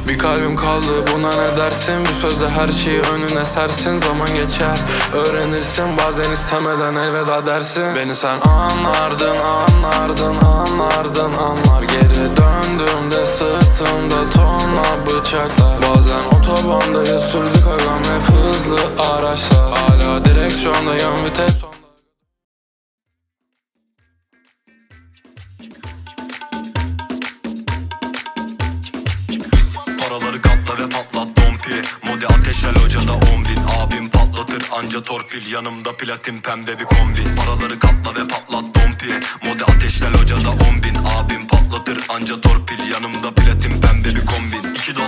Bir kalbim kaldı, buna ne dersin? Bu sözde her şeyi önüne sersin. Zaman geçer, öğrenirsin. Bazen istemeden elveda dersin. Beni sen anlardın, anlardın, anlardın, anlar. Geri döndüğümde sırtımda tonla bıçaklar. Bazen otobandayız, sürdük agam hep hızlı araçlar. Hala direksiyondayım, vites sonda. Paraları katla ve patlat dompi. Modi ateşler hocada 10.000. Abim patlatır anca torpil. Yanımda platin pembe bir kombin. Paraları katla ve patlat dompi. Modi ateşler hocada 10.000. Abim patlatır anca torpil. Yanımda platin pembe bir kombin. $2